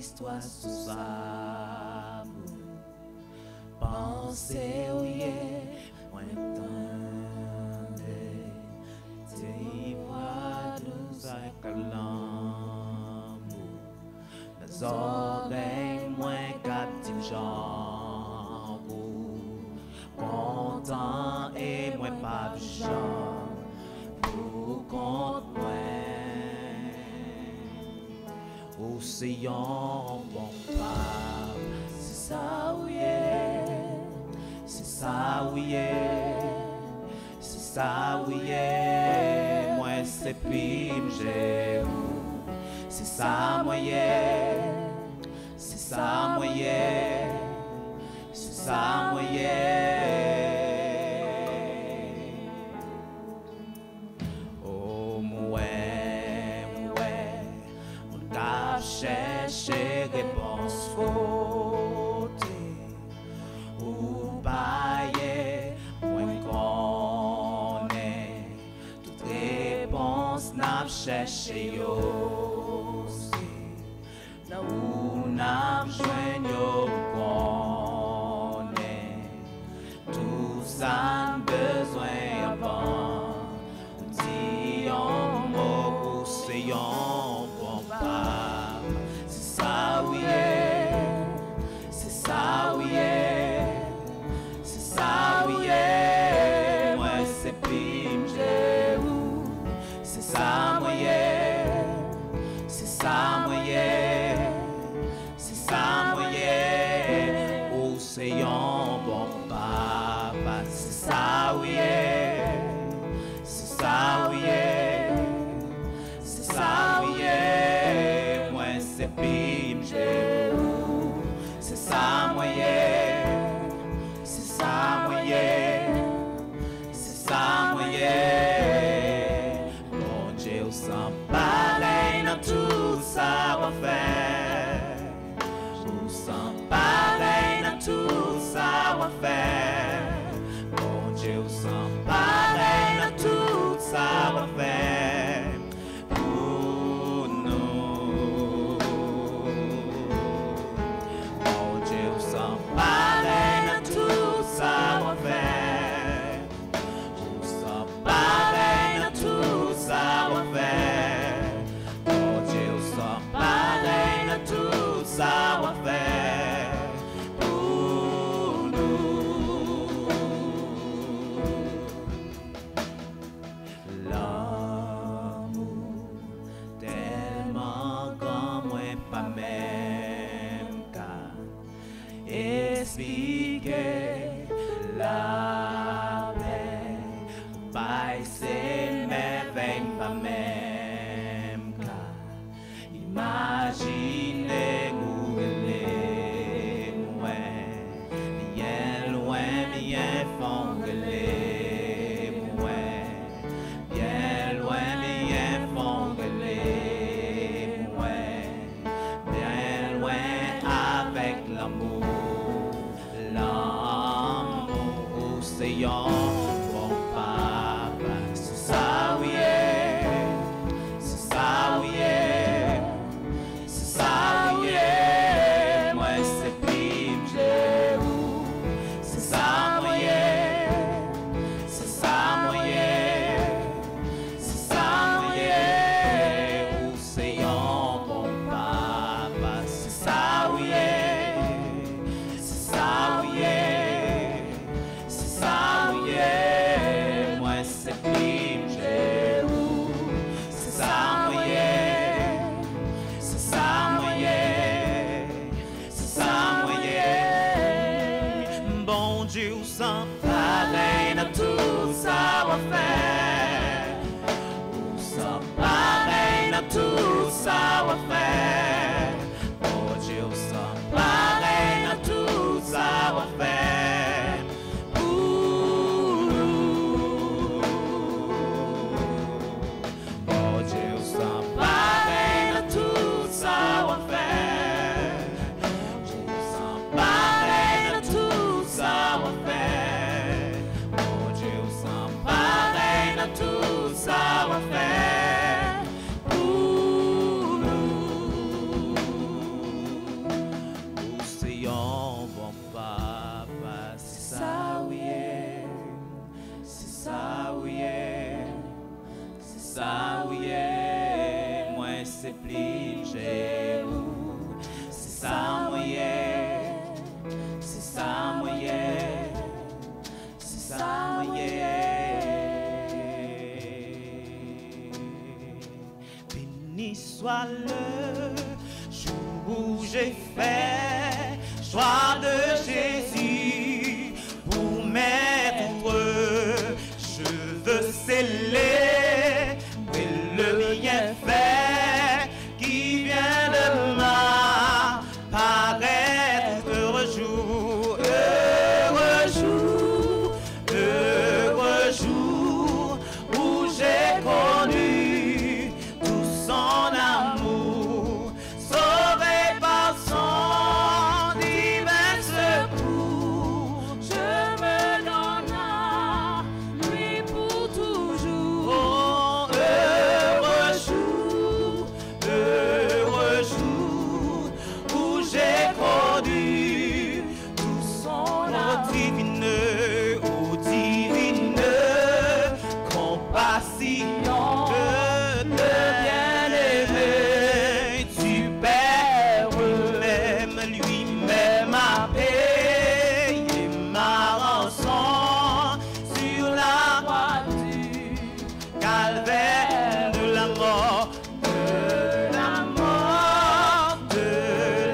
histoire sous sa boue. Pensez où y est, moi t'entendais. T'es voix douce avec l'amour. Les oreilles moins captives j'en content et moins pas genre pour compte moi. Océan bon pas, c'est ça oui c'est ça oui c'est ça oui moi c'est pime j'ai c'est ça moi c'est ça moi c'est ça moi oh moi chercher réponse faute ou bailler moins connaît toute réponse n'a cherché yo là où n'a joint yo connaît tout ça besoin avant dit on mot c'est on bon pas c'est ça oui c'est ça oui c'est ça oui moi c'est pime j'ai où c'est ça moi c'est ça moi c'est ça moi océan bon papa c'est ça oui c'est ça oui c'est ça oui moi c'est pime j'ai c'est ça moi c'est ça moi c'est ça moi mon Dieu sans pareil dans tout ça va faire tout sans pareil dans tout ça va faire mon Dieu sans pareil dans tout ça va faire pour nous mon Dieu sans pareil dans tout ça va faire tout sans pareil dans tout ça va faire mon Dieu sans pareil dans tout ça va faire pour nous l'amour tellement grand moins pas même qu'à expliquer la paix pas c'est merveille pas même qu'à imaginer où elle est bien loin bien fongolais bien loin bien fongolais bien loin avec l'amour océan bon papa c'est ça oui c'est ça oui c'est ça oui moi c'est pime j'ai où c'est ça moi c'est ça moi c'est ça moi océan bon papa c'est ça oui c'est ça oui c'est ça oui moi c'est pime j'ai où c'est ça moi c'est ça moi c'est ça moi bon Dieu sans pareil dans tout ça va faire sans pareil dans tout ça va faire bon Dieu sans pareil dans tout ça va faire pour nous bon Dieu sans pareil dans tout ça va faire Dieu sans pareil dans tout ça va faire bon Dieu sans pareil soit le jour où j'ai fait choix de Jésus pour mettre je veux sceller le bienfait qui vient de m'apparaître. Heureux jour, où j'ai connu tout son amour, sauvé par son divin secours. Je me donne à lui pour toujours. Oh, heureux jour, où j'ai connu tout son amour. Ô divine compassion de bien-aimé, tu Père lui-même a payé ma rançon sur la croix du calvaire de la mort, de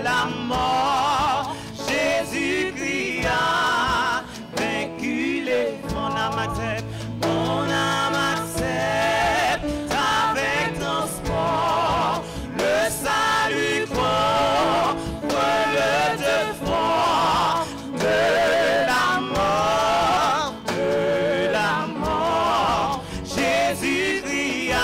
la mort. Jésus-Christ a vaincu mon âme accepte, avec transport le salut contre le devoir de la mort. Jésus-Christ a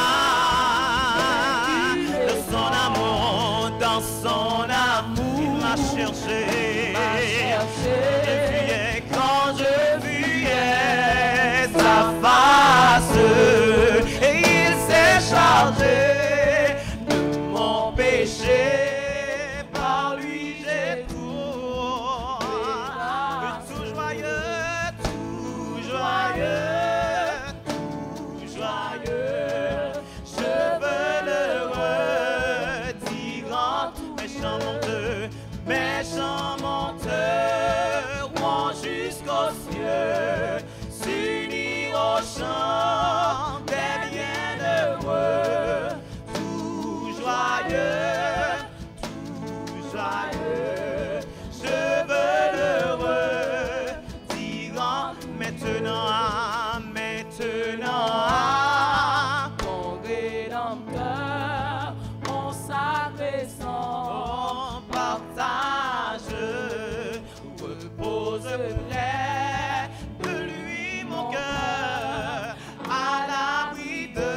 dans son amour, il m'a cherché. Quand je fuyais sa face, et il s'est chargé de mon péché. Par lui j'ai tout, tout joyeux, tout joyeux, tout joyeux. Je veux le redire, méchants menteurs vont jusqu'aux cieux, s'unir au chant des bienheureux, tout joyeux, tout joyeux. Je veux le redire maintenant, mon Rédempteur, mon sacré sang, partage, repose près de lui mon cœur, à l'abri de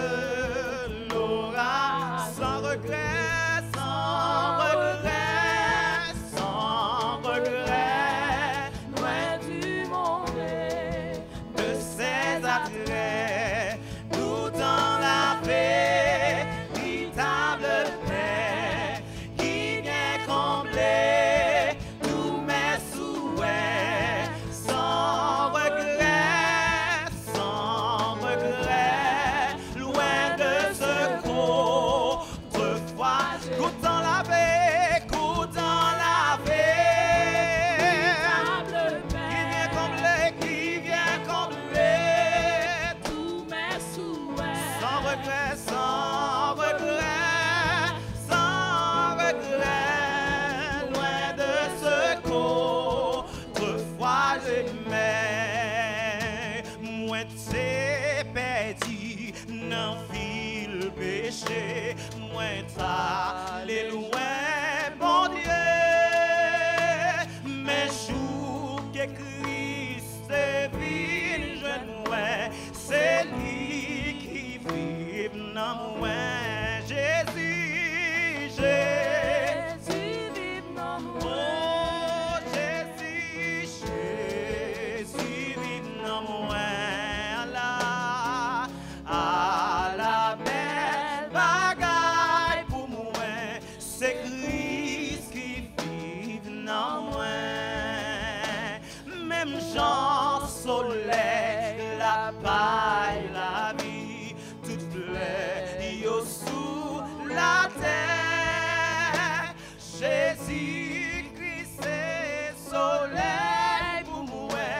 l'orage, sans regret, sans regret, sans regret, loin du monde et de ses attraits, tout dans la véritable paix qui vient combler tous mes souhaits, sans regret, loin de ce qu'autrefois, goûtant la paix, qui vient combler Tous mes souhaits. sans regret, loin de ce qu'autrefois j'aimais. Moi t'es perdu dans le péché, moi t'allais loin, bon Dieu. Mais jour que Christ est venu, je moi, c'est lui qui vit dans moi. Jésus, Jésus vive dans moi. oh Jésus, vive dans moi. À la belle bagaille pour moi, c'est Christ qui vit dans moi. Même Jean soleil, la paille, la vie, toute plaie, yo sous la terre. Jésus-Christ c'est soleil pour moi,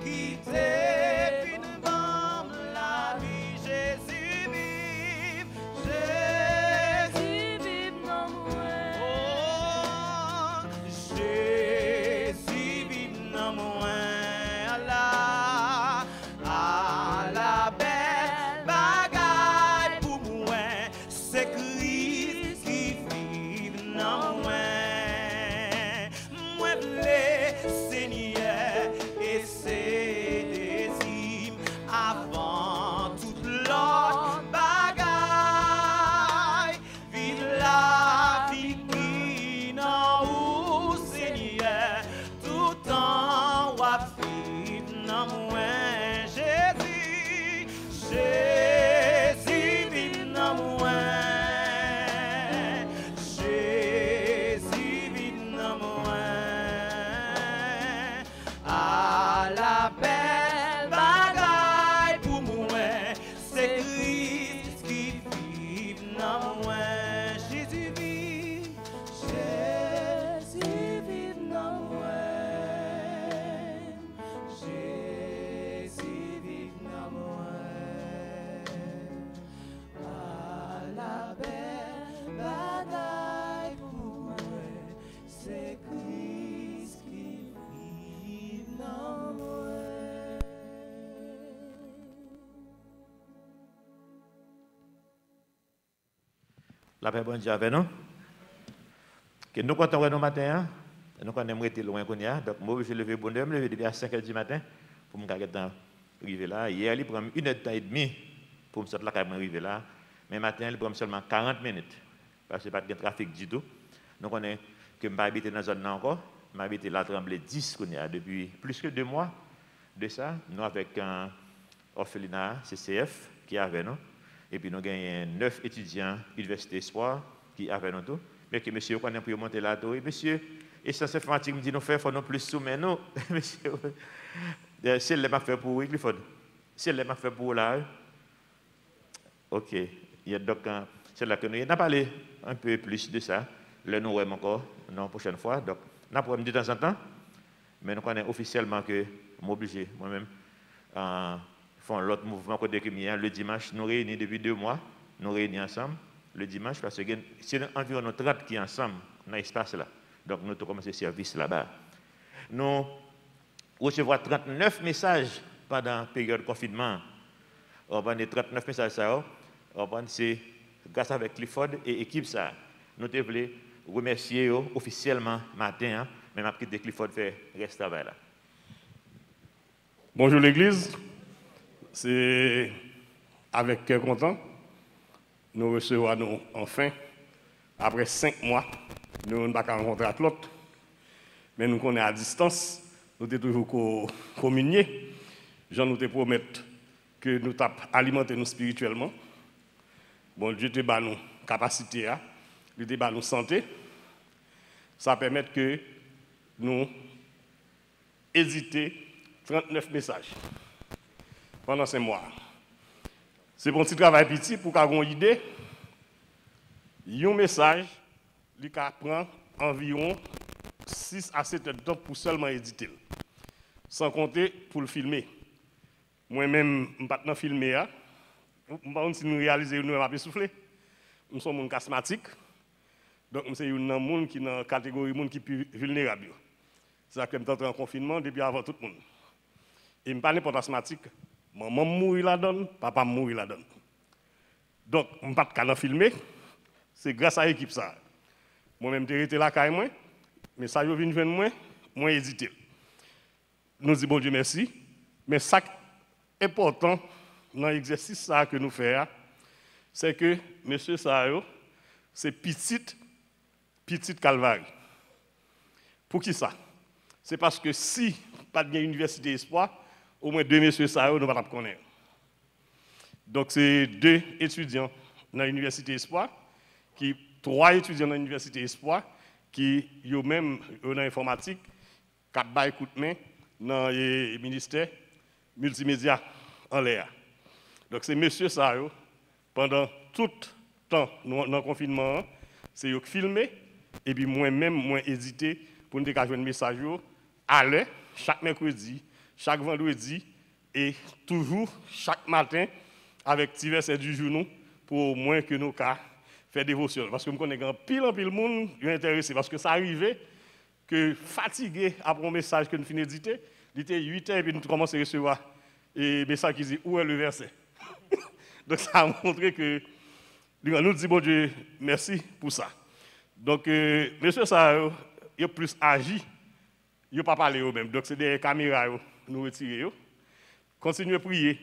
qui t'est une bombe la vie. Jésus vive, La paix bon Dieu avec nous. Que nous comptons nous matin, nous connaissons rester loin qu'on y a. Donc moi je lever bon Dieu, me lever depuis à 5h du matin pour me garder temps arriver là. Hier il prend 1h30 pour me sortir là quand arriver là. Mais matin il prend seulement 40 minutes parce que pas de trafic du tout. Nous connaissons que je ne habite dans la zone encore, je habite là Tremblay 10 qu'on y a depuis plus que 2 mois de ça. Nous avec un orphelinat CCF qui est avec nous. Et puis nous avons 9 étudiants Université Espoir qui sont avec nous tout. Mais que monsieur connaît pour monter là tout. Et monsieur, et ça c'est informatique me dit nous faire faut nous plus soumettre nous. Monsieur, si elle m'a fait pour Clifford. Si elle m'a fait pour là. OK. Il y a donc c'est là que nous avons parlé un peu plus de ça. Le nous avons encore la prochaine fois. Donc nous avons de temps en temps. Mais nous connaissons officiellement que m'obligé moi-même font l'autre mouvement côté Crémière le dimanche. Nous réunis depuis 2 mois. Nous réunis ensemble le dimanche parce que c'est environ 30 qui sont ensemble dans l'espace là. Donc nous avons commencé le service là-bas. Nous recevons 39 messages pendant la période de confinement. On va 39 messages ça. C'est grâce avec Clifford et l'équipe ça. Nous voulons remercier officiellement matin, mais ma petite Clifford fait reste travail là. Bonjour l'Église. C'est avec cœur content, nous recevons enfin, après 5 mois, nous n'avons pas rencontré l'autre, mais nous connaissons à distance, nous sommes toujours communiés. Jean nous te promettre que nous alimenter nous spirituellement. Bon Dieu te bat nous capacité, il te bat nous santé. Ça permet que nous hésiter 39 messages pendant 5 mois. C'est un petit travail petit pour avoir une idée. Un message, il prend environ 6 à 7 heures de temps pour seulement éditer. Sans compter pour le filmer. Moi-même, je ne peux pas filmer. Je ne sais pas si nous réalisons, nous avons soufflé. Nous sommes un asthmatique. Donc, nous sommes un monde qui est dans la catégorie de monde qui est plus vulnérable. C'est ça que je suis en confinement depuis avant tout le monde. Et je ne suis pas n'importe asthmatique. Maman mourit la donne, papa mourit la donne. Donc, je ne peux pas filmer. C'est grâce à l'équipe ça. Moi-même, j'ai été là quand même, mais ça, je viens de moi, moi hésité. Nous disons bon Dieu merci. Mais ça qui est important dans l'exercice que nous faisons, c'est que M. Sayo, c'est petit calvaire. Pour qui ça? C'est parce que si pas de université espoir, au moins 2 messieurs Sayo, nous ne pouvons pas connaître. Donc c'est 2 étudiants dans l'université espoir, 3 étudiants dans l'université espoir, qui ont même dans l'informatique, qui ont coup de main dans le ministère multimédia en l'air. Donc c'est monsieur Sayo, pendant tout le temps dans le confinement, c'est eux qui filmé, et puis moi-même, moi hésité pour nous dégager un message à l'heure, chaque mercredi, chaque vendredi, et toujours chaque matin, avec petit verset du jour, pour au moins que nous faire dévotion. Parce que je connais pile en pile monde qui est intéressé. Parce que ça arrivait que fatigué après un message que nous finissons d'éditer, il était 8h et puis nous commençons à recevoir un message qui dit où est le verset. Donc ça a montré que nous disons bon Dieu merci pour ça. Donc monsieur ça il a plus agi, il n'a pas parlé eux-mêmes. Donc c'est des caméras nous retirer. Continuez à prier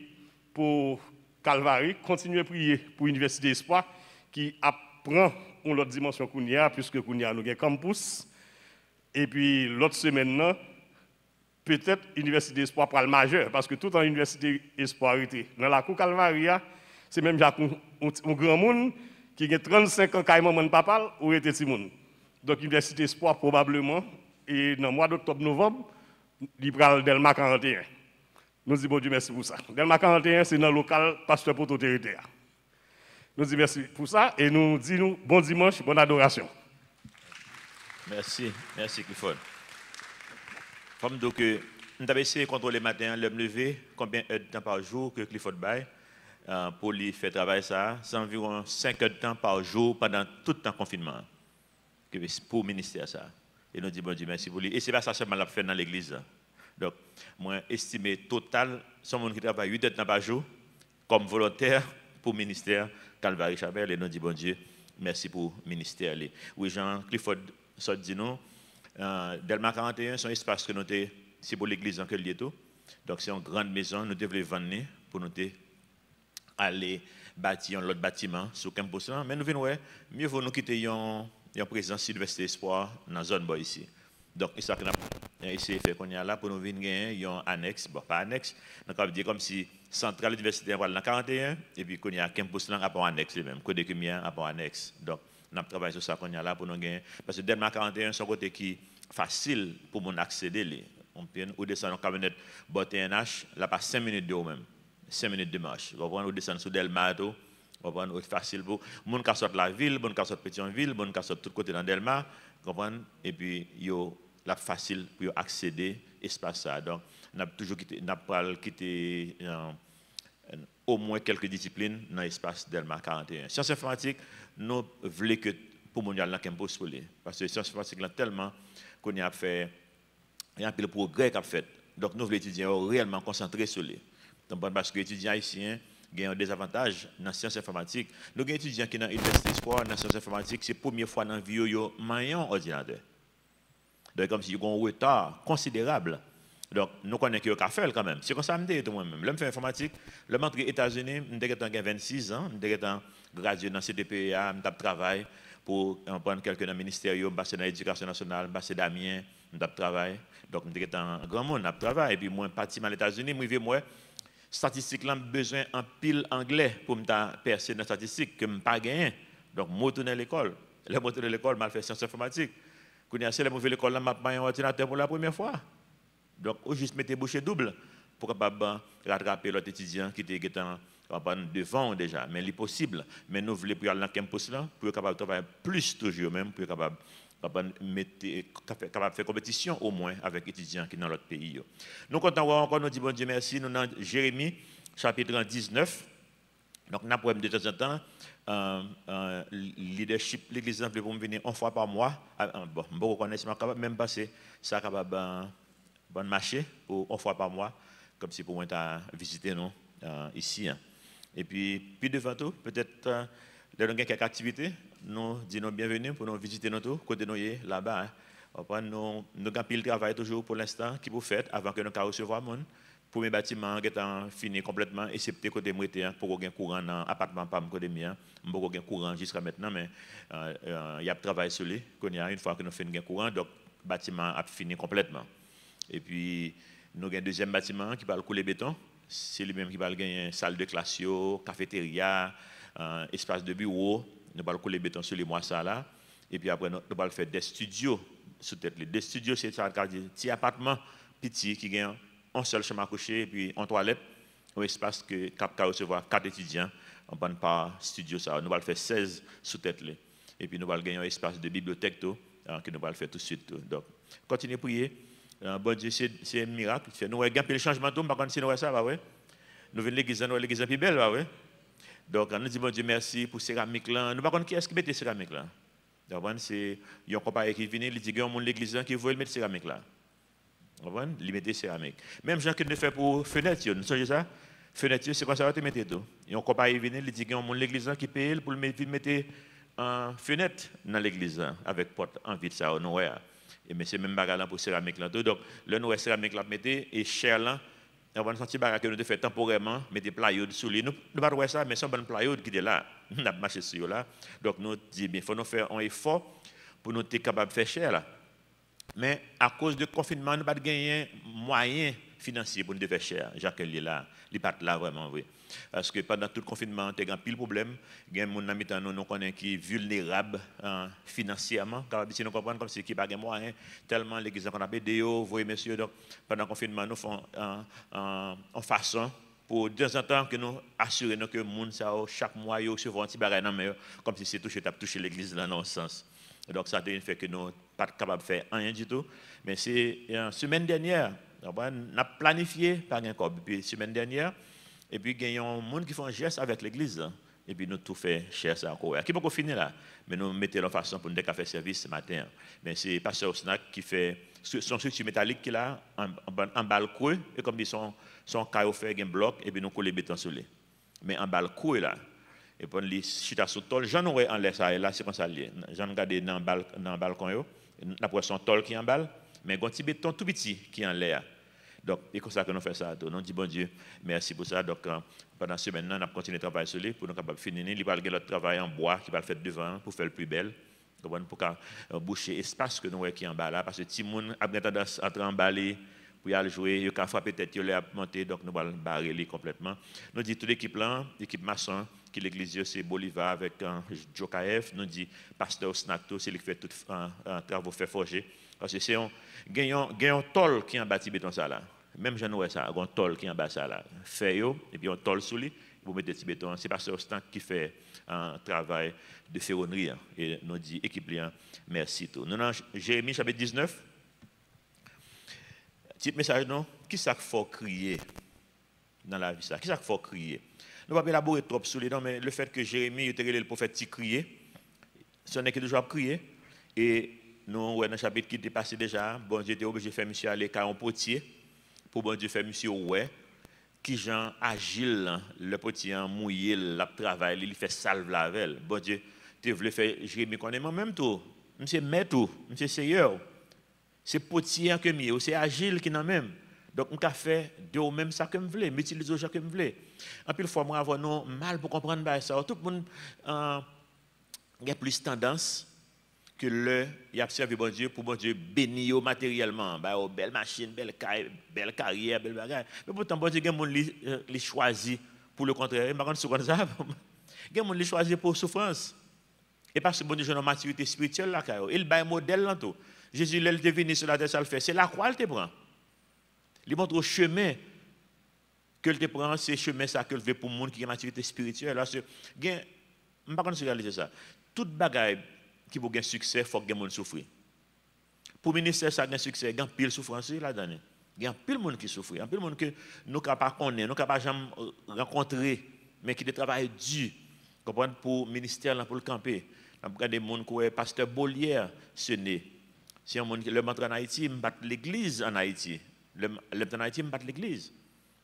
pour Calvary, continuez à prier pour l'Université Espoir qui apprend une autre dimension qu'on y a, puisque qu'on y a nous campus. Et puis l'autre semaine, peut-être l'Université Espoir pour le majeur, parce que tout en Université Espoir était. Dans la cour Calvary, c'est même un grand monde qui a 35 ans carrément mon papa ou était petit monde. Donc l'Université Espoir probablement, et dans le mois d'octobre-novembre, il prend Delma 41. Nous disons bon Dieu merci pour ça. Delma 41, c'est dans le local pasteur pour tout territoire. Nous disons merci pour ça et nous disons bon dimanche, bonne adoration. Merci Clifford. Comme donc, nous avons essayé de contrôler le matin, le lever, combien de temps par jour que Clifford baille pour lui faire travailler ça. C'est environ 5 heures de temps par jour pendant tout le temps confinement pour le ministère ça. Et nous disons bon Dieu merci pour lui. Et ce n'est pas ça seulement l'a fait dans l'église. Donc, moi, estimé total, son monde qui travaille 8 heures de temps par jour comme volontaire pour le ministère Calvary Chapelle. Et nous disons bon Dieu merci pour le ministère. Oui, Jean Clifford ça dit nous, Delma 41, c'est un espace que nous avons, c'est pour l'église en quel tout. Donc c'est une grande maison, nous devons vendre pour nous aller bâtir un autre bâtiment sur le campus. Mais nous venons, mieux vaut nous quitter une présence Université Espoir dans la zone ici. Donc, c'est ça qu'on a essayé de faire qu'on y a là pour nous venir un annexe, bon, pas annexe, donc on va dire comme si centrale universitaire dans 41, et puis qu'on y a campus là, rapport annexe lui-même, côté que mien, rapport annexe. Donc, on a travaillé sur ça qu'on y a là pour nous gagner. Parce que Delma 41, c'est un côté qui est facile pour nous accéder. On peut descendre en camionnette, botter un H, là, pas 5 minutes de haut même. 5 minutes de marche. On va descendre sur Delma, on va facile pour les gens qui sortent la ville, les gens qui sortent Pétionville, les gens qui sortent tout côté dans Delma, et puis yo la facile pour accéder à l'espace. Donc, on a toujours quitté au moins quelques disciplines dans l'espace Delma 41. Sciences informatiques, nous voulons que pour mondial dans campus parce que sciences informatiques là tellement qu'on a fait un peu de progrès qu'a fait. Donc, nous voulons étudier réellement concentrés sur les. Donc, parce que les étudiants haïtiens ont un désavantage dans la sciences informatiques. Nous avons des étudiants qui sont dans l'université Espoir, dans la sciences informatiques, c'est la première fois dans la vie où ils ont un ordinateur. Donc, comme si ils ont un retard considérable. Donc, nous connaissons qu'ils ont fait quand même. C'est comme ça que je me dis moi-même. Là, je fais informatique. Là, je suis aux États-Unis, j'ai 26 ans, j'ai gradué dans le CTPA, je travaille pour prendre quelqu'un dans le ministère, je suis dans l'éducation nationale, je suis d'Amiens, je travaille. Donc, je suis un grand monde, je travaille. Et puis, moi, je suis parti aux États-Unis, moi, statistique là, besoin en pile anglais pour me percer dans la statistique que je n'ai pas gagné. Donc, je retourne à l'école. Là, je retourne à l'école, je fais sciences informatiques. Quand je suis à l'école, je fais un ordinateur pour la première fois. Donc, je juste mettre bouchée double pour capable rattraper l'autre étudiant qui était devant déjà. Mais c'est possible. Mais nous voulons pour aller dans le campus là, pour être capable de travailler plus toujours même, pour être capable de faire compétition au moins avec les étudiants qui sont dans l'autre pays. Nous comptons encore, nous disons bon Dieu merci, nous dans Jérémie, chapitre 19. Donc, nous avons de temps en temps, leadership, l'église pour venir une fois par mois. Bon, je reconnais, je capable même passer, ça capable bon marché pour une fois par mois, comme si pour moi visiter nous ici. Et puis devant tout, peut-être nous avons quelques activités, nous disons bienvenue pour nous visiter nous tout, côté nous là-bas. Nous avons pile travail toujours pour l'instant qui vous fait avant que nous puissions recevoir le monde. Pour mes bâtiments qui sont finis complètement, excepté côté moitié pour qu'il y ait courant dans l'appartement pas côté mien, pour qu'il y ait courant jusqu'à maintenant, mais il y a travail sur lui. Une fois que nous faisons courant, donc le bâtiment a fini complètement. Et puis nous avons un deuxième bâtiment qui va couler béton. C'est lui-même qui va gagner une salle de classe, cafétéria, espace de bureau. Nous allons couler béton sur les mois ça là. Et puis après nous allons faire des studios sous tête. Des studios c'est un petit appartement petit qui gagne un seul chambre à coucher et puis en toilette, un espace que capable recevoir 4 étudiants en bonne part studio ça. Nous allons faire 16 sous tête. Et puis nous allons gagner un espace de bibliothèque que nous allons faire tout de suite. Donc continuez à prier. Bon Dieu, c'est un miracle. Nous avons gagné le changement tout, par contre, si nous avons ça, bah ouais. Nous venons l'église, nous l'église plus belle, bah ouais. Donc nous disons bon Dieu merci pour céramique là. Nous par contre qui est-ce qui met céramique là? Donc c'est un compagnon qui vient, il dit qu'il y a un monde l'église qui veut mettre céramique là. Il met céramique. Même gens qui le fait pour fenêtre, vous savez ça? Fenêtre, c'est quoi ça va te mettre tout. Et un compagnon vient, il dit qu'il y a un monde l'église qui paye pour mettre en fenêtre dans l'église avec porte en vide ça au noir. Et mais c'est même bagarre pour céramique là. Donc le noir céramique là mettez et cher là. On va sentir bagarre que nous fait temporairement mettre plywood sous lui. Nous pas voir ça mais c'est bon plywood qui est là. On a marché sur là. Donc nous dit bien faut nous faire un effort pour nous être capable de faire cher là. Mais à cause du confinement nous pas gagner moyens financiers pour nous faire cher. Jacques est là, il pas là vraiment oui. Parce que pendant tout le confinement, il y a un pile problème. Il y a des gens nous connaissons qui sont vulnérables financièrement. Car si nous comprenons comme si qui pas de moyens, tellement l'église qu'on a aidé, vous voyez messieurs, donc pendant le confinement, nous faisons en façon pour de temps en temps que nous assurons que le monde, chaque mois, ils recevons un petit bagage, comme si c'est touché l'église dans le sens. Donc ça fait que nous ne sommes pas capables de faire rien du tout. Mais c'est la semaine dernière, on a planifié par un corps. Puis la semaine dernière, et puis il y a un monde qui fait un geste avec l'église. Et puis nous tout fait cher ça encore. Qui peut finir là? Mais nous mettons en façon pour nous faire service ce matin. Mais c'est Pasteur Osnak qui fait son structure métallique qui là en balle creux et comme dit son caillou fait un bloc et puis nous coller béton sur lui. Mais en balle creux là. et puis les chita sous tol, j'en aurais en l'air ça, et là c'est comme ça lié. J'en regarde dans le balcon, yo, après son tol qui en balle, mais un petit béton tout petit qui en l'air. Donc, c'est comme ça que nous faisons ça. Nous disons, bon Dieu, merci pour ça. Donc, pendant ce semaine, nous avons continué à travailler sur lui pour nous capables de finir. Il va y avoir notre travail en bois qui va le faire devant pour faire le plus belle. Pour boucher l'espace que nous avons qui en bas là. Parce que si les gens ont tendance à emballer pour y aller jouer, ils ont frappé peut-être, ils ont monter, donc nous allons barrer complètement. Nous disons toute l'équipe là, l'équipe maçon, qui l'église, c'est Bolivar avec Jokaev. Nous disons pasteur Snacto, c'est lui qui fait tout travaux fait forger. Parce que c'est un tol qui est en bâti béton ça là. Même j'en ai ça, un tol qui est en bas ça là. Fait yo, et puis un tol sous lui, vous mettez petit béton. C'est pasteur Snacto qui fait un travail de ferronnerie. Et nous disons équipe là, merci tout. Nous avons Jérémie chapitre 19. Petit message non, qui ça qu'il faut crier dans la vie ça? Qui ça qu'il faut crier? Nous ne pouvons pas élaborer trop sur les noms, mais le fait que Jérémie était le prophète qui criait, ce n'est que toujours à crier. Et nous, dans le chapitre qui était passé déjà, bon Dieu était obligé de faire monsieur aller à un potier, pour bon Dieu faire monsieur ouais, qui Jean agile, le potier mouillé, le travail, il fait salve la veille. Bon Dieu, tu voulais faire Jérémie qu'on est même tout, monsieur maître, monsieur seigneur. C'est potier que mieux, c'est agile qui n'a même. Donc, on a fait de même ça que je voulais, m'utiliser ça que je voulais. En plus, fois, moi, avoir mal pour comprendre ça. Tout le monde a plus tendance que il a servi bon Dieu pour bon Dieu bénir matériellement. Belle machine, belle carrière, belle bagarre. Mais pourtant, bon Dieu, il y a des gens qui choisi pour le contraire. Il y a des gens qui choisi pour souffrance. Et parce que bon Dieu, j'ai une maturité spirituelle là, il a un modèle là tout. Jésus, il est venu sur la terre, ça le fait. C'est la croix qu'il te prend. Il montre au chemin que te prend, c'est chemin ça que veut pour le monde qui a une maturité spirituelle. Parce que, je ne sais pas si réaliser ça. Toute bagaille qui veut gagner succès, il faut que les gens souffrent. Pour le ministère, ça a un succès, il y a pile souffrance là-dedans. Il y a pile de monde qui souffre. Il y a pile de monde que nous ne pouvons pas connaître, nous ne pouvons pas jamais rencontrer, mais qui travaillent dur pour le ministère, pour le camper. Nous avons des gens qui sont pasteur Bolière, ce n'est. Si un monde qui entre en Haïti, je bat l'église en Haïti. Le en Haïti, je bat l'église.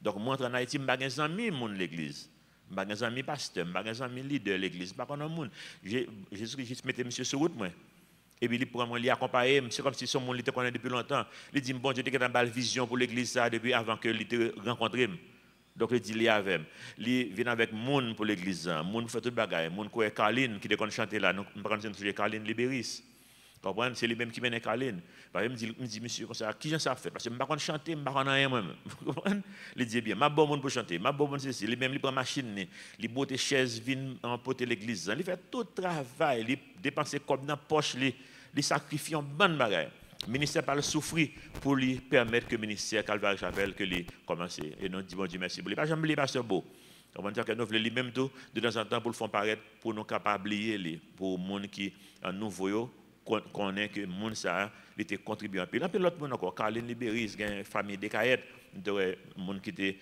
Donc, moi, en Haïti, je n'ai pas amis de l'église. Je n'ai pas amis pasteur, je n'ai pas amis leader de l'église. Je n'ai pas Jésus-Christ mettait monsieur sur route. Et puis, il prend moi, il accompagne. C'est comme si son monde était connu depuis longtemps. Il dit, bon, Dieu, tu as une vision pour l'église depuis avant que il te rencontre. Donc, il dit, il est avec. Il vient avec monde pour l'église. Monde fait tout le bagage. Monde qui est Carline, qui est chanter là. Nous ne pouvons pas chanter Carline Libéris. C'est lui-même qui mène Carline. Il me dit, monsieur, comme ça, qui j'en sais faire? Parce que je ne peux pas chanter, je ne peux pas rien moi-même. Il dit bien, je bon pour chanter, je bon c'est lui-même, il prend machine, il botte chaise, vient emporter l'église. Il fait tout le travail, il dépense comme dans la poche, il sacrifie un bon bagage. Le ministère parle souffrir pour lui permettre que le ministère Calvaire Chapelle que lui commence. Et nous disons, bon Dieu, merci. Vous ne pouvez pas oublier Pasteur Beau. On va dire que nous voulons lui-même tout, de temps en temps, pour le faire paraître, pour nous capables d'oublier, pour les gens qui sont nouveaux. Qu'on est que monde ça il était contribué un peu. Puis l'autre monde encore Caroline Libéris, une famille de Caillettes, de monde qui était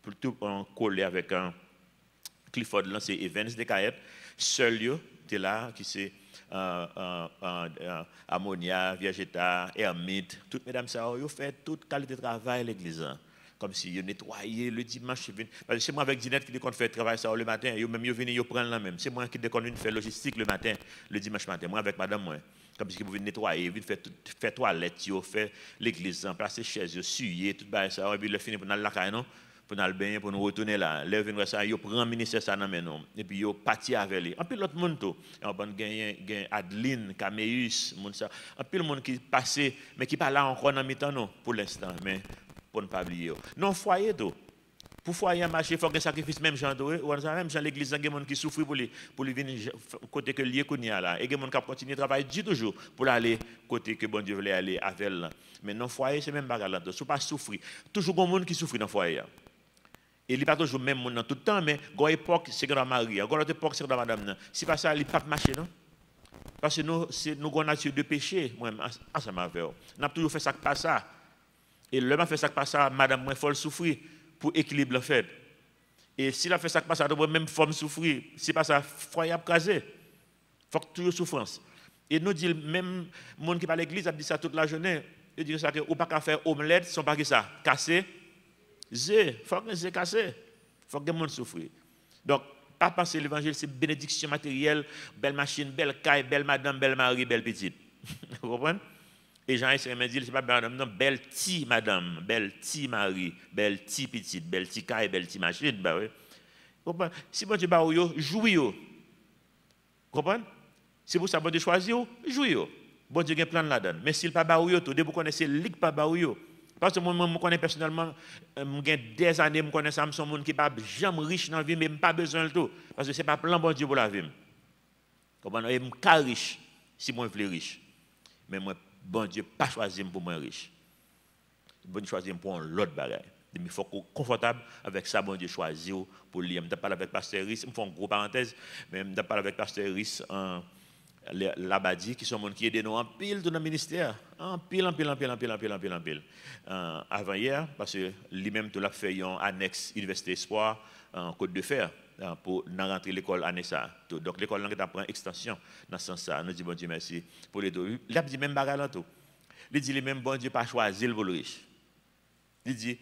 plutôt en collé avec un Clifford là c'est Evans de Caillettes, seul yo était là qui c'est Ammonia, Viageta, Hermite, toutes mesdames ça yo fait toute qualité de travail à l'église. Comme si ils nettoyaient le dimanche. Parce que c'est moi avec Dinette qui déconne faire travail ça le matin. Ils même venir prendre la même. C'est moi qui déconne faire logistique le matin, le dimanche matin. Moi avec madame moi. Comme si vous venez nettoyer, vous faire toilette, faire l'église, placer chaises, suyer, tout ça. Et puis le fini pour aller la caille non, pour aller baigner, pour nous retourner là. Là venir ça, ils prend ministère ça dans non. Et puis ils parti avec lui. En plus l'autre monde tout. On va gagner Adeline, Caméus, monde ça. En plus le monde qui passé mais qui pas là encore dans mi-temps non pour l'instant mais pour ne pas oublier. Non, foyer tout. Pour foyer marcher, il faut que sacrifice même gens ou même gens l'église, il y a des gens qui souffrent pour lui venir côté que lié qu'on y a là. Et il y a des gens qui continuent de travailler toujours pour aller côté que bon Dieu voulait aller avec là. Mais non foyer c'est même bagarre là. Si pas souffrir, toujours des gens qui souffrent dans foyer. Et il n'est pas toujours même monde dans tout le temps mais à époque c'est grand Marie, à l'autre époque c'est grand madame. Si pas ça, il pas marcher non. Parce que nous avons une nature de péché, moi ça m'a fait. On a toujours fait ça pas ça. Et l'homme a fait ça pas ça, madame moi faut souffrir pour équilibrer le fait. Et s'il a fait ça pas ça, doit même forme souffrir. Si pas ça, foyer a crasé. Faut que toujours souffrance. Et nous dit même monde qui parle à l'église a dit ça toute la journée. Il dit ça que ou pas qu'à faire omelette, sont pas que ça, casser. Faut que c'est cassé. Faut que les monde souffrir. Donc pas penser l'évangile, c'est bénédiction matérielle, belle machine, belle caille, belle madame, belle mari, belle petite. Vous comprenez? Et Jean-Yves me dit, c'est pas belle madame, non, belle ti madame, belle ti mari, belle ti petite, belle ti caille, belle ti machine. Bah oui. Vous comprenez? Si bon Dieu ba yo, jouez yo. Vous comprenez? C'est pour ça que bon Dieu choisit yo, jouez yo. Bon Dieu a un plan là-dedans. Mais s'il pas ba yo, tout, vous connaissez lig pas ba yo. Parce que moi, je connais personnellement, j'ai des années, je connais ça, je suis un monde qui n'est pas jamais riche dans la vie, mais je n'ai pas besoin de tout. Parce que ce n'est pas plan bon Dieu pour la vie. Je suis riche si moi je veux riche. Mais moi, bon Dieu n'a pas choisi pour moi riche. Bon Dieu choisi pour l'autre bagaille. Il faut qu'on soit confortable avec ça, bon Dieu choisi pour lire. Je parle avec Pasteur Risse, je fais une grosse parenthèse, mais je parle avec Pasteur Risse Labadi, qui sont des gens qui aident nous en pile dans le ministère. En pile. Avant hier, parce que lui-même, tout l'a fait en annexe Université Espoir, en Côte de Fer, pour rentrer l'école année ça. Donc l'école qui apprend extension dans ce sens-là. Nous disons bon Dieu merci pour les deux. Il a dit même bagarre là tout. Il dit même bon Dieu pas choisi le riche. Il dit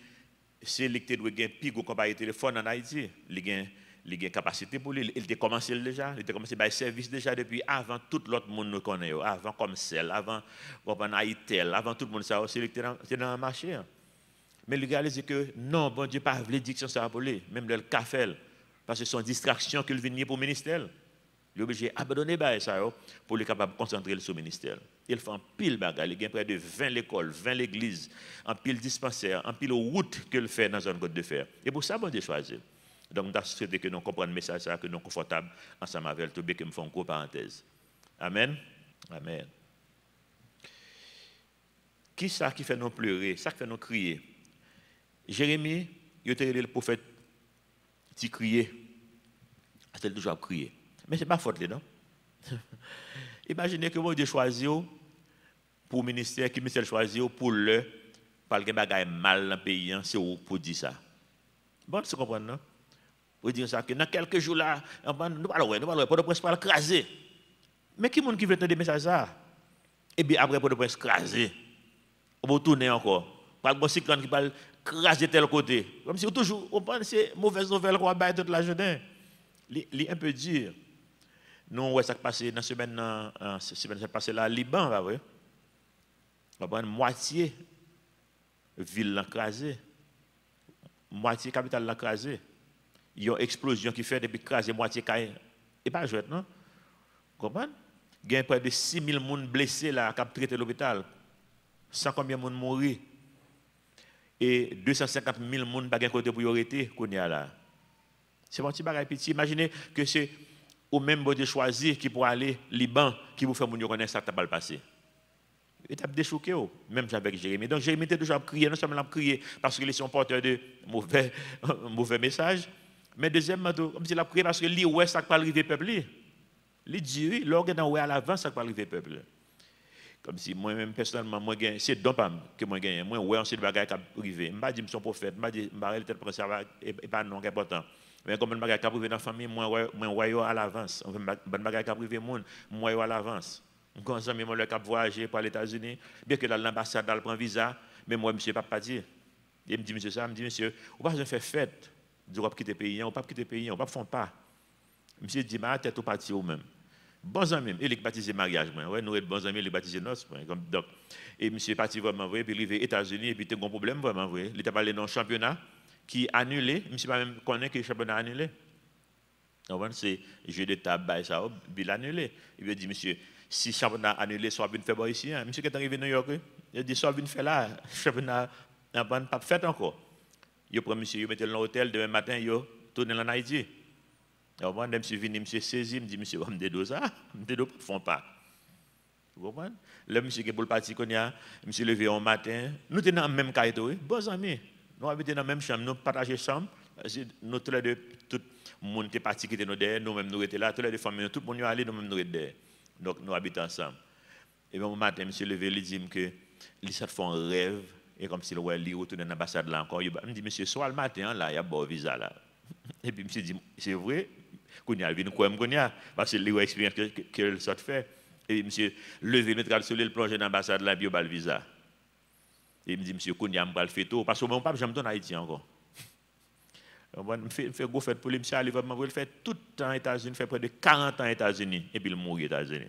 c'est lui qui doit gagner plus gros compagnie téléphone en Haïti. Il a capacité pour lui. Il a commencé déjà. Il a commencé à service déjà depuis avant tout l'autre monde nous connaît. Avant comme celle, avant Haïtel, avant tout le monde ça. C'est lui qui était dans le marché. Mais il réalise que non, bon Dieu pas voulu dire que ça pour lui. Même le café. Parce que c'est une distraction qu'il vient pour le ministère. Il est obligé d'abandonner ça pour être capable de concentrer sur le ministère. Il fait un pile bagage. Il y a près de 20 écoles, 20 églises, un pile dispensaire, un pile route qu'il fait dans une Côte de Fer. Et pour ça, bon Dieu choisit. Donc, c'est que nous comprenons le message, que nous sommes confortables ensemble avec tout, que nous faisons une courte parenthèse. Amen. Amen. Qui ça qui fait nous pleurer? Ça qui fait nous crier? Jérémie, il a le prophète qui criait. C'est toujours crier. Mais ce n'est pas faute, non? Imaginez que vous avez choisi pour le ministère, que le ministère choisi pour le, parce qu'il y a mal dans le pays, c'est pour dire ça. Bon, tu comprends, non? Vous dire ça, que dans quelques jours là, nous parlons, pour le prince pas craser. Mais qui est-ce qui veut entendre des messages ça? Et bien après, pour le prince craser, on va tourner encore. Par le cyclone qui va craser tel côté. Comme si toujours, on pense que c'est mauvaise nouvelle qu'on va battre toute la journée. C'est un peu dur. Nous, ça passé dans la semaine passée là, Liban, va vrai? On va moitié ville crasée, moitié capitale crasée. Il y a une explosion qui fait depuis craser moitié caille. Et pas jouet, non? Vous comprenez? Il y a près de 6 000 personnes blessées là, qui ont traité l'hôpital. 100 combien de personnes mourir. Et 250 000 personnes qui ont côté pour y arrêter, qu'on y a là. C'est un petit bagage petit. Imaginez que c'est au même bon Dieu choisi qui pour aller au Liban, qui vous fait mon connaître ça qui va le passer. Et tu as déchouqué, même avec Jérémie. Donc Jérémie était toujours à crier, non seulement à crier parce qu'il est son porteur de mauvais messages, mais deuxièmement, comme s'il a prié parce que lui, ouais, ça va arriver peuple. Il dit, l'organe ouais à l'avance, ça va arriver peuple. Comme si moi-même, personnellement, moi, c'est don que moi gagne. Moi, ouais, on sait le bagage qui arrivé. Je ne dis pas que je suis prophète, je ne dis pas que je suis et pas non important. Mais comme le bagage qui arrivé dans la famille, moi, ouais, à l'avance. Le bagage qui arrivé dans le monde, moi, à l'avance. Quand j'ai mis le cap voyager pour les États-Unis, bien que dans l'ambassade, elle prend visa, mais moi, monsieur, pas dire. Il me dit, monsieur, ça, me dit, monsieur, on va pas faire fête. On va quitter le pays, on va pas quitter le pays, on va pas faire pas. Monsieur dit, ma tête au parti ou même. Bons amis, il est baptisé mariage, ouais, nous sommes bons amis, il est baptisé noces, donc, et monsieur est parti vraiment vrai, puis il est aux États-Unis, et puis il a un problème vraiment vrai. Il est parlé dans le championnat qui est annulé, monsieur pas même connaît que le championnat est annulé. Donc, c'est jeu de table, ça, il a annulé. Il lui dit, monsieur, si le championnat annulé, soit venu faire ici, monsieur qui est arrivé à New York, il a dit, soit venu faire là, le championnat n'a pas fait encore. Il prend monsieur, il met dans l'hôtel, demain matin, il tourne en Haïti. Alors, moi, monsieur venu, monsieur saisi, me dit, monsieur, on me dit ça, me dit, ne font pas. Vous comprenez? Le monsieur qui est pour le parti, monsieur levé au matin, nous sommes dans le même cas, bons amis, nous habitons dans la même chambre, nous partageons la chambre, nous tous les deux, tout le monde est parti qui était nous derrière, nous-mêmes nous étions là, tous les deux familles, tout le monde est allé, nous-mêmes nous étions derrière. Donc, nous habitons ensemble. Et bien, au matin, monsieur levé, il dit que, il s'est fait un rêve, et comme si le il retourne dans l'ambassade là encore, il me dit, monsieur, soit le matin, là, il y a un bon visa là. Et puis, monsieur dit, c'est vrai, qu'on y a vu quoi, parce que c'est l'expérience que ça fait. Et monsieur, levé, notre soleil, le plonger dans l'ambassade là, puis il a le visa. Et il me dit, monsieur, qu'on y a le fait tout, parce que mon papa, j'aime en Haïti encore. Je fais gros fête pour lui, monsieur, il fait tout le temps aux États-Unis, il fait près de 40 ans aux États-Unis, et puis il mourit aux États-Unis.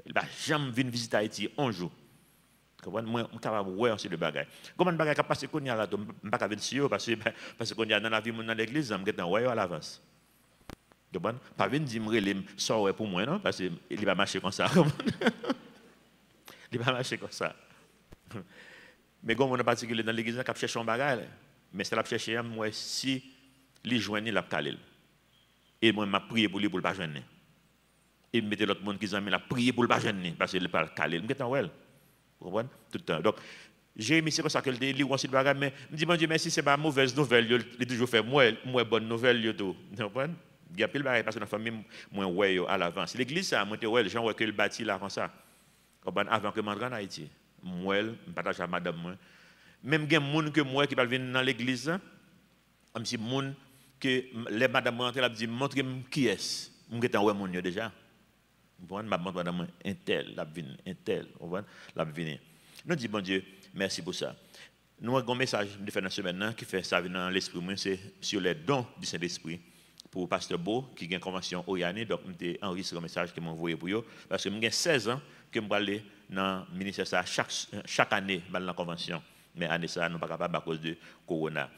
Il va jamais venir visiter Haïti un jour. Moi, je suis capable de voir de bagages. Comment de bagages qui passent qu'on y a là, je ne peux pas venir sur parce que qu'on y a dans la vie, dans l'église, je suis en à l'avance. Pas venir dire que je sors pour moi, non, parce qu'il va marcher comme ça. Il va marcher comme ça. Mais comme on est particulier dans l'église, il cherche un bagage. Mais c'est la chercher, moi, si il joignent, il a calé. Et moi, je prié pour lui pour ne pas joindre. Et je mettais l'autre monde qui a prié pour ne pas joindre, parce qu'il n'est pas calé. Je suis well. Vous comprenez? Tout le temps. Donc, Jérémie, c'est comme ça qu'il dit, il dit, mais je dis, mon Dieu, mais si ce n'est pas une mauvaise nouvelle, il a toujours fait moi bonne nouvelle. Vous comprenez? Il y a plus de bagages parce que dans la famille, moi, ouais, à l'avance. L'église, ça, moi, ouais, les gens voient que le bâti là, comme ça. Avant que je rentre en Haïti. Moi, je partage avec madame, moi. Même il y a des gens que moi qui venir dans l'église, comme si gens que les madame rentrent là dit montrez-moi qui est-ce. Je suis en mon déjà. Vous voyez, madame un tel, la vient, un tel, vous voyez, la vient. Nous disons bon Dieu, merci pour ça. Nous avons un message de faire dans ce semaine qui fait ça dans l'esprit, c'est sur les dons du Saint-Esprit pour Pasteur Beau qui a une convention au Yanné, donc j'ai enregistré un message que m'a envoyé pour eux parce que j'ai 16 ans que je vais aller dans le ministère ça chaque année dans la convention. Mais année ça, nous ne sommes pas capables à cause de Corona.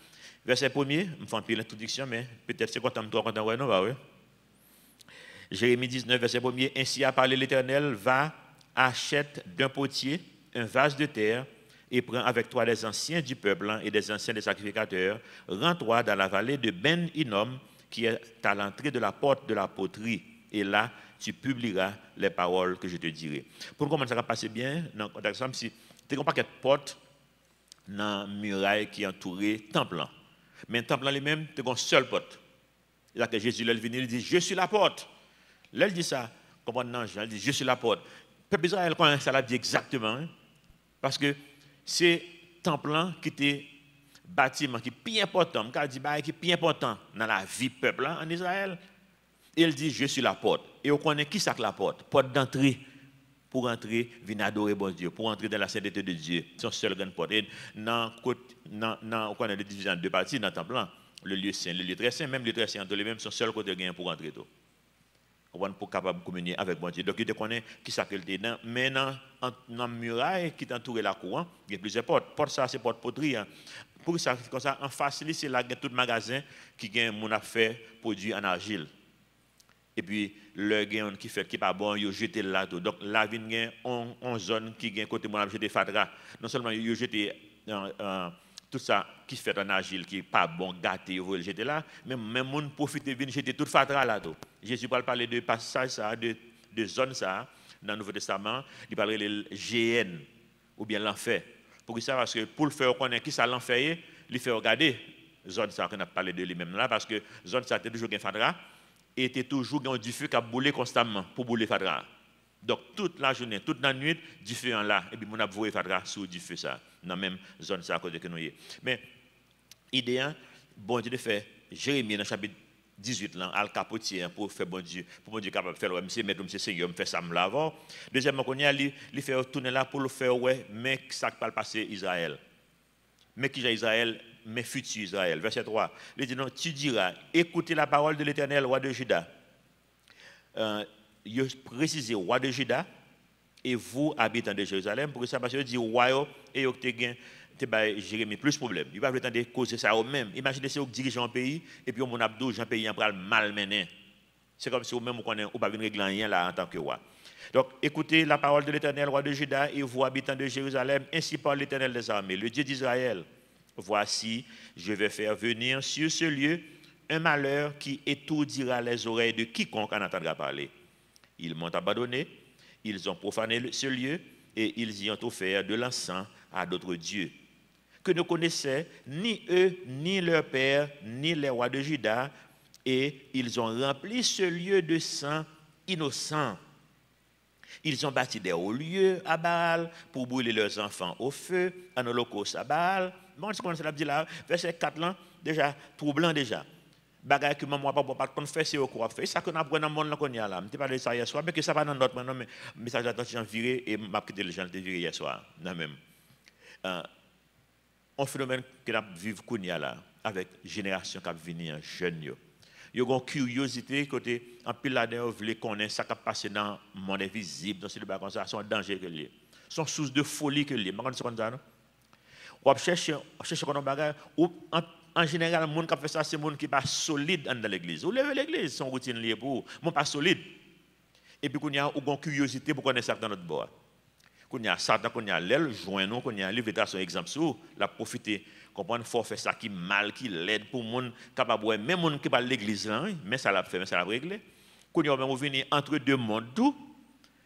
Verset 1er, je fais un peu l'introduction, mais peut-être c'est quand on non, oui. Jérémie 19, verset 1er, ainsi a parlé l'Éternel, va, achète d'un potier un vase de terre et prends avec toi les anciens du peuple et des anciens des sacrificateurs, rends-toi dans la vallée de Ben Hinnom, qui est à l'entrée de la porte de la poterie, et là, tu publieras les paroles que je te dirai. Pour comment ça va passer bien, par exemple, si tu as un paquet de portes, dans la muraille qui entourait le temple. Mais le temple lui-même, tu as une seule porte. Et là que Jésus est venu, il dit, je suis la porte. Là, il dit ça, comme un ange, il dit, je suis la porte. Le peuple d'Israël, quand ça l'a dit exactement, hein, parce que c'est le temple qui était bâtiment qui est bien important, qui est bien important dans la vie du peuple en Israël. Et il dit, je suis la porte. Et on connaît qui c'est la porte? Porte d'entrée. Pour entrer, venir adorer bon Dieu, pour entrer dans la sainteté de Dieu. C'est son seul grande porte. Et on connaît les divisions en deux parties dans le temple, le lieu saint, le lieu très saint, même le lieu très saint, entre les mêmes, son seul côté gain pour entrer. Pour capable de communier avec bon Dieu. Donc, il te connaît qui ça qu'il était dans. Mais dans la muraille qui t'entoure la cour, il y a plusieurs portes. Porte ça, c'est porte poterie. Pour ça, comme ça, en face, c'est là, il y a tout le magasin qui gagne mon affaire produit en argile. Et puis, le gain qui fait qui pas bon, il jeté là tout. Donc, la ville gagne en zone qui gagne côté mon jeté fatra. Non seulement il jeté tout ça qui fait en argile qui est pas bon gâté, il jeté là, mais même moun profite venir jeter tout fatra là tout. Jésus parle de passage ça, de zone ça dans le Nouveau Testament, il parle de GN ou bien l'enfer. Pour ça parce que pour le faire connaître qui ça l'enfer, il fait regarder zone ça qu'on a parlé de lui-même là parce que zone ça était toujours gain fatra. Et était toujours dans du feu qui a boulé constamment pour bouler Fadra. Donc toute la journée, toute la nuit, du feu en là. Et puis on a voué Fadra sous du feu ça, dans la même zone ça à côté que nous y. Mais idéal, bon Dieu de fait, Jérémie dans le chapitre 18 là, al capotier pour faire bon Dieu capable de faire monsieur mettre monsieur Seigneur me fait ça me l'avant. Deuxièmement qu'on y a il fait tourner là pour le faire ouais, mais ça va passer Israël. Mais qui j'ai Israël, mais futur Israël. Verset 3. Il dit non, tu diras, écoutez la parole de l'Éternel, roi de Juda. Il précise roi de Juda et vous habitants de Jérusalem, pour que ça parce que dit roi et vous avez Jérémie plus problème. Il va vous attendre causer ça au même. Imaginez si vous dirigez un pays et puis on a 12 un pays en pral mal mené. C'est comme si vous même vous pas venir régler rien là en tant que roi. Donc, écoutez la parole de l'Éternel, roi de Juda, et vous, habitants de Jérusalem, ainsi parle l'Éternel des armées, le Dieu d'Israël. Voici, je vais faire venir sur ce lieu un malheur qui étourdira les oreilles de quiconque en entendra parler. Ils m'ont abandonné, ils ont profané ce lieu, et ils y ont offert de l'encens à d'autres dieux, que ne connaissaient ni eux, ni leur père, ni les rois de Juda, et ils ont rempli ce lieu de sang innocent. Ils ont bâti des hauts lieux à Baal pour brûler leurs enfants au feu, en holocauste à Baal. Bon, c'est comme ça dit là, verset 4 là, déjà, troublant déjà. Bagaille que maman pas qu'on fait, c'est au quoi fait. Ça qu'on a pris dans le monde là qu'on y a là. Je ne pas parlé ça hier soir, mais que ça va dans notre monde, mais message d'attention viré et m'a quitté les gens de viré hier soir. Non même. Un phénomène que nous vivons qu'on y a là. avec la génération qui va venir, jeune. Ils ont une curiosité côté en pile là-dedans, ils veulent connaître ce qui a passé dans le monde invisible, dans ce débat comme ça, son danger que lié. Son source de folie que lié. Je ne sais pas si on cherche comme bagage ou en général, les gens qui fait ça, c'est les gens qui pas solide dans l'église. Vous levez l'église, son routine liée pour vous, pas solide. Et puis, il y a une curiosité pour connaître ça dans notre bord. Quand il y a Satan, quand il y a l'aile, joint nous, quand il y a livre son exemple sur la profiter, comprendre, faut faire ça qui mal, qui l'aide pour les gens capable, même les gens qui parlent de l'église, mais ça l'a fait, mais ça l'a réglé. Quand il y a venir entre deux mondes, tout,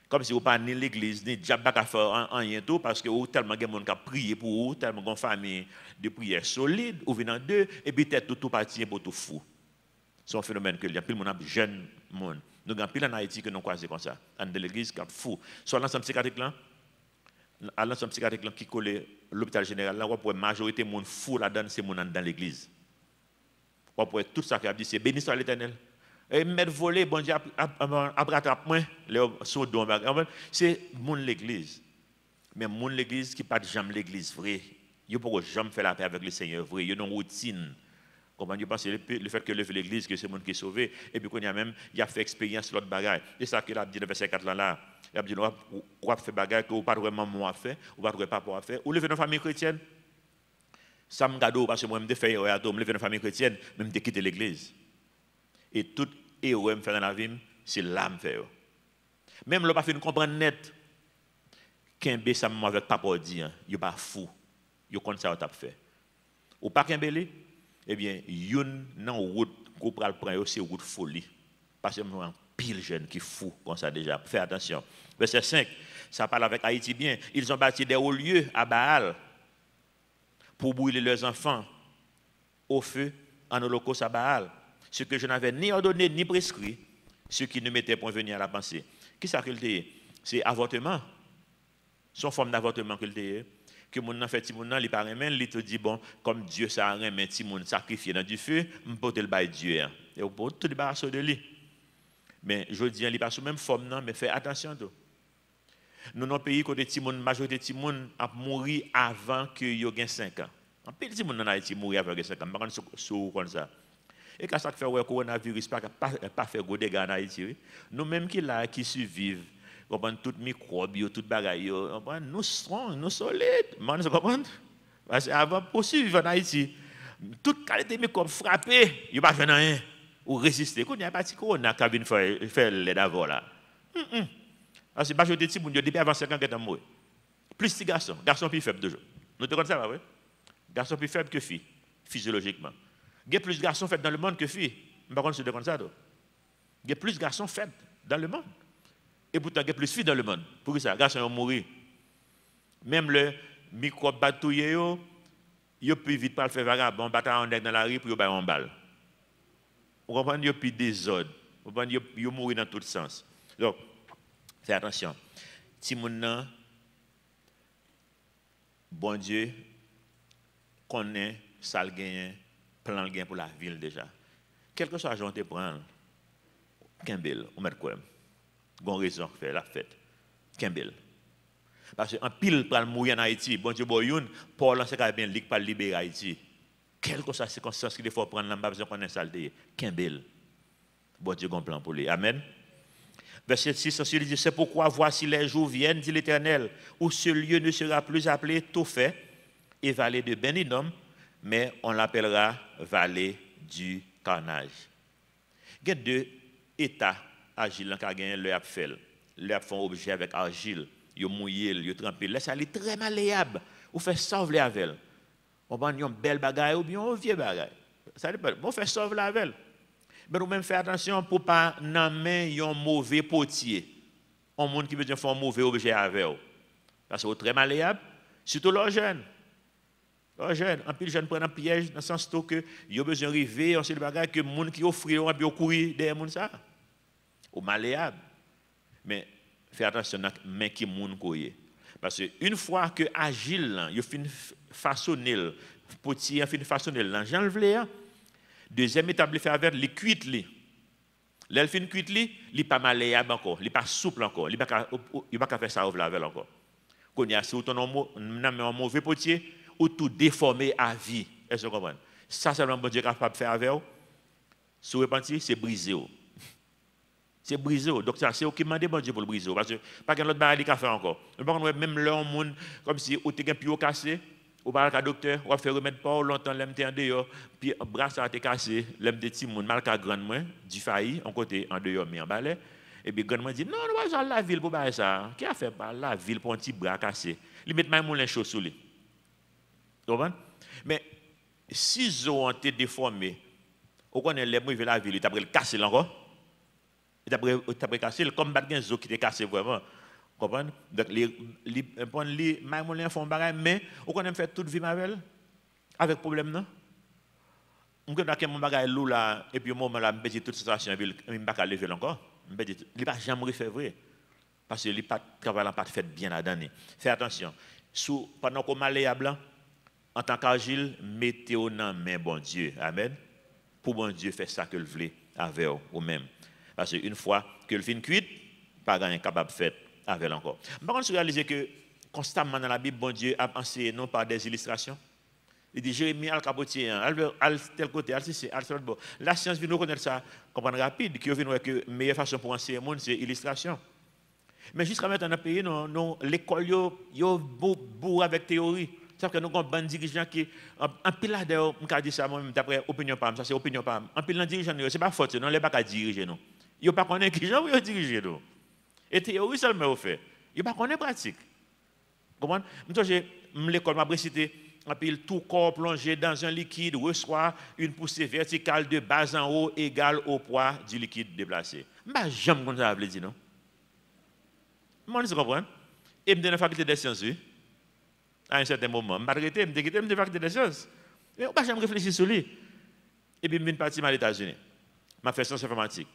comme si vous pas ni l'église, ni diable à faire rien tout, parce que vous tellement de gens qui prié pour vous, tellement de famille de prière solide, ou venant d'eux, et puis peut-être tout parti pour tout fou. C'est un phénomène que il y a plus de jeunes monde. Nous avons plus en Haïti que nous croisons comme ça. En de l'église qui est fou. Soit l'ensemble psychiatrique là, à l'ensemble psychiatrique là qui colle l'hôpital général là, pour la majorité de monde fou là-dedans, c'est monde dans l'église. Pour tout ça qui a dit, c'est béni soit l'Éternel. Et mettre voler, bon Dieu, après attrape-moi, c'est mon l'église. Mais mon l'église qui pas de jamais l'église vraie. Il ne peut jamais faire la paix avec le Seigneur vrai. Il y a une routine. Comment vous pensez le fait que lever l'église, que c'est le monde qui est sauvé. Et puis qu'on y a même, il a fait expérience l'autre bagaille. C'est ça qu'il a dit dans le verset 4 là. Il a dit, on va faire bagaille que vous pas vraiment moi faire, ou pas papa faire. Ou lever dans la famille chrétienne. Ça me garde parce que moi, je me fais lever dans la famille chrétienne, même de quitter l'église. Et tout héros me fait dans la vie, c'est l'âme fait. Même le pas fait comprendre net qu'un bé ça me avec papa dit, il pas fou. Il connaît ça t'a fait. Ou pas qu'un belé, eh bien, une non route qu'on pral prendre c'est route folie. Parce que moi pile jeune qui fou comme ça déjà. Fais attention. Verset 5, ça parle avec Haïti bien, ils ont bâti des hauts lieux à Baal pour brûler leurs enfants au feu en holocauste à Baal. Ce que je n'avais ni ordonné ni prescrit, ce qui ne m'était point venu à la pensée. Qui ça qu'il dit? C'est avortement. Son forme d'avortement qu'il dit. Que mon fait ti moun nan li pa remen, li te dit bon, comme Dieu ça remen ti moun sacrifié dans du feu, m'porte le bail Dieu. Et au tout débarrasser de lui. Mais je dis il pas sous même forme non, mais fais attention tout. Nous dans pays côté ti moun majorité ti moun a mourir avant que yo gen 5 ans. En pile ti moun dans Haïti mourir avant que 5 ans, pas sous comme ça. Et quand ça fait ouais coronavirus pas fait gros dégâts en Haïti. Nous même qui là qui survivent comprendre tout microbe, tout bagaille, nous strong, nous solides. Vous comprenez? Parce qu'avant pour survivre en Haïti, toute qualité de microbe frappé, il n'y a pas fait rien ou résister. Quand il y a pas de corona qui vient faire les d'avant là. Parce que pas je te dis depuis avant 5 ans que tu es mort. Plus de garçons plus faibles toujours. Nous te connaissons ça, oui? Garçons plus faibles que filles, physiologiquement. Il y a plus de garçons faibles dans le monde que filles. Par contre, c'est comme ça. Il y a plus de garçons faibles dans le monde. Et pourtant, il y a plus de filles dans le monde. Pour ça, les garçons ont mouru. Même le microbe batouillé, il peut vite pas le faire vagabond, battre dans la rue pour y avoir un balle. Vous comprenez? Il y a plus de désordre. Vous comprenez? Il mouru dans tous les sens. Donc, faites attention. Si mon bon Dieu connaît ça le gain, plan le gain pour la ville déjà. Quel que soit l'argent que tu prends, Kimbel, on met quoi? Gon raison de faire la fête. Kimbel. Parce qu'en pile pour mourir en Haïti, bon Dieu boyoun, pour lancer bien ligue pas libérer Haïti. Quelle que soit la circonstance qu'il faut prendre là, pas besoin qu'on ait salté. Kimbel. Bon Dieu gon plan pour lui. Amen. Verset 6, ensuite il dit, c'est pourquoi voici les jours viennent, dit l'Éternel, où ce lieu ne sera plus appelé Tophet et vallée de Ben-Hinnom, mais on l'appellera vallée du carnage. Il y a deux états agiles qui ont gagné le apfel. Le font objet avec argile, ils mouillé, ils trempé. Là, ça est très malléable. Ou fait sauve les avec. On prend une belle bagaille ou bien un vieux bagaille. Ça dépend. On fait sauve la avec. Mais nous même faire attention pour ne pas nommer un mauvais potier. Un monde qui veut dire faire un mauvais objet avec. Parce que c'est très malléable. Surtout les jeunes. Les jeunes, en plus, les jeunes prennent un piège dans le sens que ils ont besoin d'arriver, on sait le bagage que les gens qui offrent, ils ont courir derrière les gens. Ou malléable. Mais faites attention à mais qui moun koye. Parce que une fois que agile, il fin façonner, potier fin façonner, j'en le vle. Deuxième étape, il fait avec les cuites li. L'elle fin cuite li, il pas malléable encore, il pas souple encore, il pas faire ça au lavel encore. Quand il y a si ton un mauvais potier ou tout déformé à vie. Est-ce que vous comprenez? Ça, c'est le bon Dieu capable de faire avec vous. Si vous repentez, c'est briser. C'est briser. Donc, c'est vous qui demandez bon Dieu pour le briser. Parce que pas qu'un autre barrière qui a fait encore. Même là, monde comme si vous avez un pied cassé, ou par le docteur, ou fait remettre pas longtemps, l'aime en dehors, puis le bras a été cassé, l'aime de petit monde, mal qu'à grand moins, du failli, en côté en dehors, mais en balai. Et puis, grand moins dit, non, nous allons la ville pour faire ça. Qui a fait par la ville pour un petit bras cassé? Il met même les choses sur lui. Vous comprenez? Mais si ils ont été déformés, on connaît les mots de la ville, il t'a pris le casser encore. Il t'a pris casser, comme les gens qui étaient cassés vraiment. Vous comprenez? Donc, les maïmoulins font bagarre, mais on connaît faire toute vie avec problème, non? On connaît que mon bagage est là, et puis au moment là, je me toute situation, je ne vais pas lever encore. Il ne va jamais faire vrai. Parce que le travail n'a pas fait bien là-dedans. Faites attention. Pendant qu'on est malléable, en tant qu'agile, mettez-vous dans main bon Dieu. Amen. Pour bon Dieu faire ça que le voulez avec vous-même. Parce qu'une fois que le fin cuit, pas rien capable de faire avec encore. Par contre, je réalise que constamment dans la Bible, bon Dieu a enseigné non par des illustrations. Il dit Jérémie al capotier, al tel côté, al ceci, al tel côté. La science vient nous connaître ça, comprendre rapide, qui vient nous que la meilleure façon pour enseigner le monde, c'est l'illustration. Mais jusqu'à maintenant, dans le pays, l'école, il y a beaucoup avec théorie. C'est-à-dire que nous avons un dirigeant qui, en pile là, je dis ça moi-même, d'après opinion par ça c'est opinion par en pile dirigeant, ce n'est pas faute, non, les pas qu'à diriger nous. Ils ne pas connaître qui gens pour diriger nous. Et théorie seulement au fait. Ils ne pas connaître pratique. Comment? Moi, j'ai l'école m'a précité. Puis tout corps plongé dans un liquide reçoit une poussée verticale de bas en haut égale au poids du liquide déplacé. Je ne sais jamais ça veut dire, non? Je comprends. Et je me donne la faculté des sciences, à un certain moment. Je me arrêté, je me dis la faculté des sciences. Mais je ne jamais réfléchir sur lui. Et puis je suis parti aux États-Unis. Je fait sciences informatiques.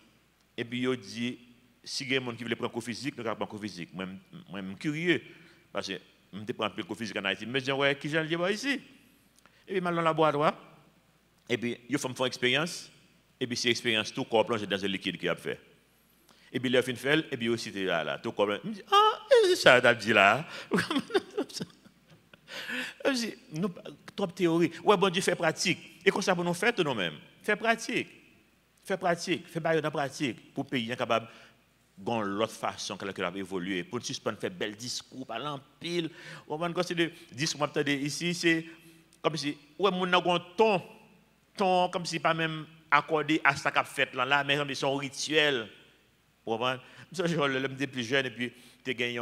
Et puis je dit, si il y a des gens qui veulent prendre cours physique, nous allons prendre cours physique. Moi, je suis curieux. Parce que je prends un peu de cours physique en Haïti. Je me dis, ouais, qui j'ai le ici? Et puis, je vais dans le laboratoire. Et puis, ils font une expérience. Et puis, c'est l'expérience, tout corps plongé dans un liquide qu'il a fait. Et puis, il a fait une felle. Et puis, aussi, c'était là. Tout corps plongé. Je me dis, ah, c'est ça, tu as dit là. Je me dis, trop de théorie. Ouais, bon Dieu, fait pratique. Et comme ça, pour nous faire tout nous-mêmes. Fait pratique. Fait pratique. Fait bailler dans pratique. Pour payer incapable. Gon l'autre façon que a évolué pour suspendre faire bel discours par l'empile on va considérer discours m'attendez ici c'est comme si ouais mon a ton comme si pas même accordé à ça qu'a fait là mais comme son rituel vous comprenez ça je l'homme des plus jeune et puis tu gagné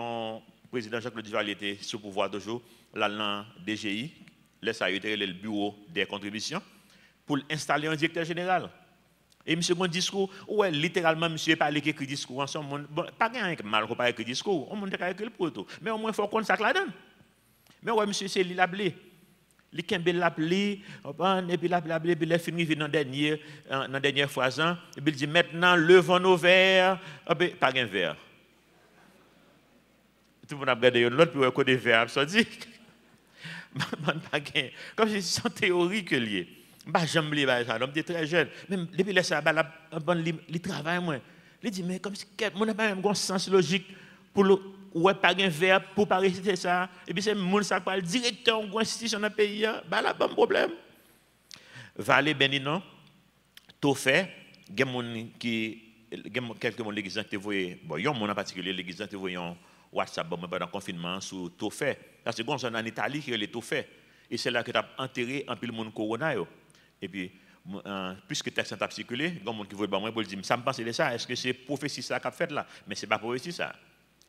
président Jacques Duvalier était sous pouvoir toujours là dans DGI laisse ça était le bureau des contributions pour installer un directeur général. Et monsieur, mon discours, ouais, littéralement, monsieur, pas écrit discours ensemble. Bon, pas rien que mal qu'on pas écrit discours. On monte écrit pour tout. Mais au moins, il faut qu'on ça là-dedans. Mais ouais, monsieur, c'est lui l'appelé. Lui qui l'appelé, et puis l'appelé, puis il finit dans la dernière phrase. Et puis il dit maintenant, levons nos verres. Pas un verre. Tout le monde a regardé l'autre, puis il y a des verres. Ça dit, comme si c'est une théorie que lié. Bah j'aime les ça l'homme était très jeune même depuis là ça il travaille moi il dit mais comme si mon n'a pas un sens logique pour ouais pas un verbe pour pas réciter ça et puis c'est mon ça pas le directeur d'une institution dans le pays bah là pas de problème Valé Benino tout fait quelques monde l'église qui voyé bon yon mon en particulier l'église qui voyé WhatsApp bon pendant confinement sur tout fait parce que c'est en Italie qui est tout fait et c'est là que tu as enterré un peu le monde corona yo. Et puis, puisque le texte a circulé, il y a des gens qui veulent me dire, ça me pense de ça, est-ce que c'est prophétie ça qu'a fait là? Mais ce n'est pas prophétie ça.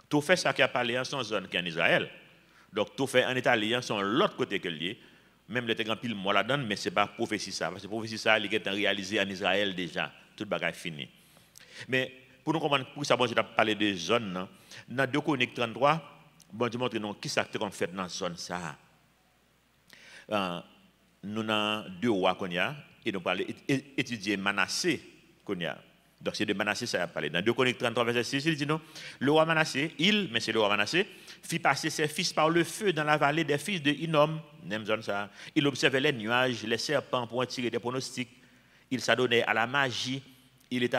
Tout fait ça qui a parlé en son zone qui est en Israël. Donc, tout fait en Italie, sont l'autre côté que lié. Même les gens pile moi là-dedans, mais ce n'est pas prophétie ça. Parce que prophétie ça, il est réalisé en Israël déjà. Tout le bagage fini. Mais pour nous comprendre, pour ça, bon, je vais parler de zone. Dans 2 Chroniques 33, bon, je montre nous qui ça qu'on fait dans la zone ça. Nous avons 2 rois qu'on y a, et nous parlons étudier Manassé qu'on y a. Donc c'est de Manassé ça a parlé. Dans 2 Chroniques 33, verset 6, il dit non, le roi Manassé, mais c'est le roi Manassé, fit passer ses fils par le feu dans la vallée des fils de Hinnom, ça. Il observait les nuages, les serpents pour en tirer des pronostics. Il s'adonnait à la magie. Il était